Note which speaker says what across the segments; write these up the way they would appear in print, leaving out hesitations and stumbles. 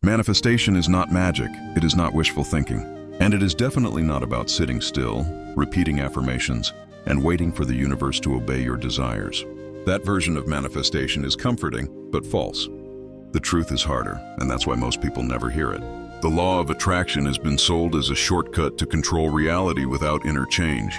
Speaker 1: Manifestation is not magic, it is not wishful thinking, and it is definitely not about sitting still, repeating affirmations, and waiting for the universe to obey your desires. That version of manifestation is comforting, but false. The truth is harder, and that's why most people never hear it. The law of attraction has been sold as a shortcut to control reality without inner change.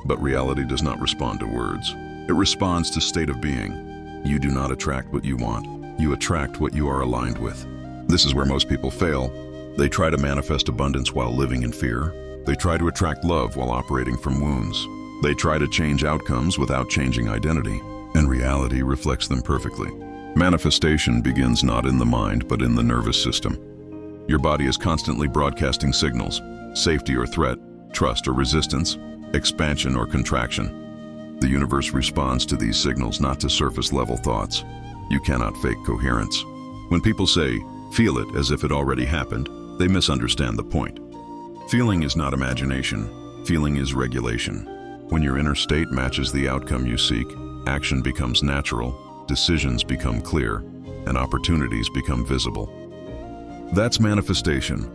Speaker 1: But reality does not respond to words. It responds to state of being. You do not attract what you want. You attract what you are aligned with. This is where most people fail. They try to manifest abundance while living in fear. They try to attract love while operating from wounds. They try to change outcomes without changing identity, and reality reflects them perfectly. Manifestation begins not in the mind, but in the nervous system. Your body is constantly broadcasting signals: safety or threat, trust or resistance, expansion or contraction. The universe responds to these signals, not to surface-level thoughts. You cannot fake coherence. When people say, "Feel it," as if it already happened, they misunderstand the point. Feeling is not imagination. Feeling is regulation. When your inner state matches the outcome you seek, action becomes natural, decisions become clear, and opportunities become visible. That's manifestation.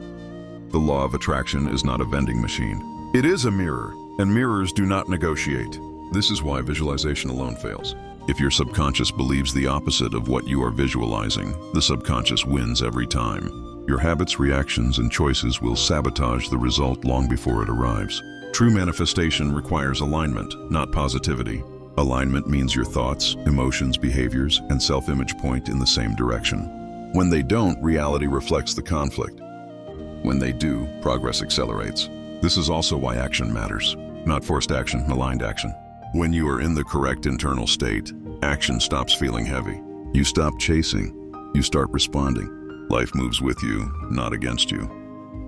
Speaker 1: The law of attraction is not a vending machine. It is a mirror, and mirrors do not negotiate. This is why visualization alone fails. If your subconscious believes the opposite of what you are visualizing, the subconscious wins every time. Your habits, reactions, and choices will sabotage the result long before it arrives. True manifestation requires alignment, not positivity. Alignment means your thoughts, emotions, behaviors, and self-image point in the same direction. When they don't, reality reflects the conflict. When they do, progress accelerates. This is also why action matters. Not forced action, aligned action. When you are in the correct internal state, action stops feeling heavy. You stop chasing. You start responding. Life moves with you, not against you.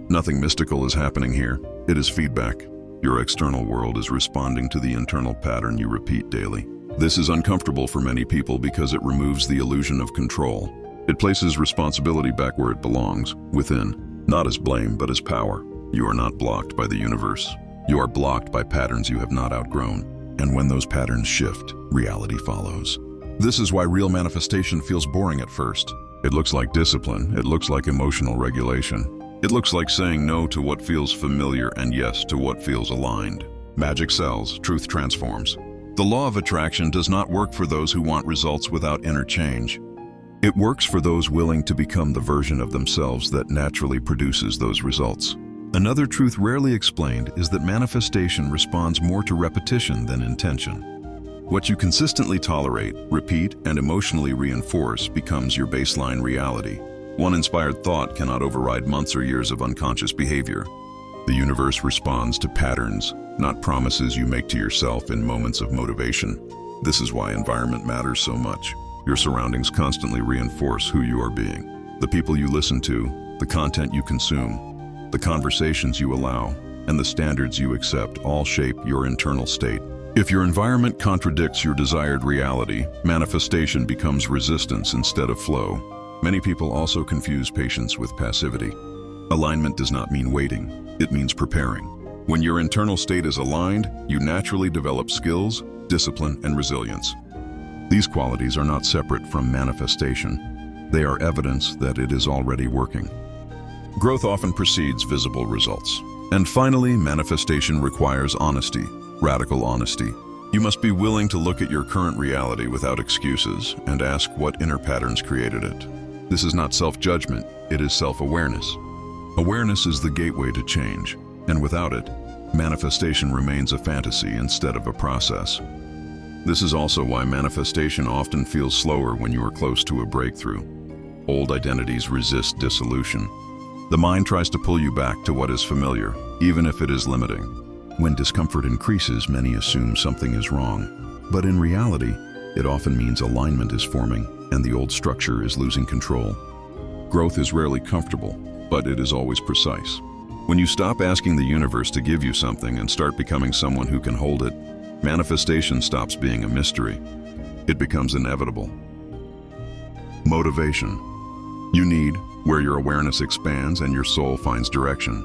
Speaker 1: Nothing mystical is happening here. It is feedback. Your external world is responding to the internal pattern you repeat daily. This is uncomfortable for many people because it removes the illusion of control. It places responsibility back where it belongs, within, not as blame, but as power. You are not blocked by the universe. You are blocked by patterns you have not outgrown. And when those patterns shift, reality follows. This is why real manifestation feels boring at first. It looks like discipline. It looks like emotional regulation. It looks like saying no to what feels familiar and yes to what feels aligned. Magic sells, truth transforms. The law of attraction does not work for those who want results without inner change. It works for those willing to become the version of themselves that naturally produces those results. Another truth rarely explained is that manifestation responds more to repetition than intention. What you consistently tolerate, repeat, and emotionally reinforce becomes your baseline reality. One inspired thought cannot override months or years of unconscious behavior. The universe responds to patterns, not promises you make to yourself in moments of motivation. This is why environment matters so much. Your surroundings constantly reinforce who you are being. The people you listen to, the content you consume, the conversations you allow, and the standards you accept all shape your internal state. If your environment contradicts your desired reality, manifestation becomes resistance instead of flow. Many people also confuse patience with passivity. Alignment does not mean waiting, it means preparing. When your internal state is aligned, you naturally develop skills, discipline, and resilience. These qualities are not separate from manifestation. They are evidence that it is already working. Growth often precedes visible results. And finally, manifestation requires honesty, radical honesty. You must be willing to look at your current reality without excuses and ask what inner patterns created it. This is not self-judgment, it is self-awareness. Awareness is the gateway to change, and without it, manifestation remains a fantasy instead of a process. This is also why manifestation often feels slower when you are close to a breakthrough. Old identities resist dissolution. The mind tries to pull you back to what is familiar, even if it is limiting. When discomfort increases, many assume something is wrong. But in reality, it often means alignment is forming and the old structure is losing control. Growth is rarely comfortable, but it is always precise. When you stop asking the universe to give you something and start becoming someone who can hold it, manifestation stops being a mystery. It becomes inevitable. Motivation. You need where your awareness expands and your soul finds direction.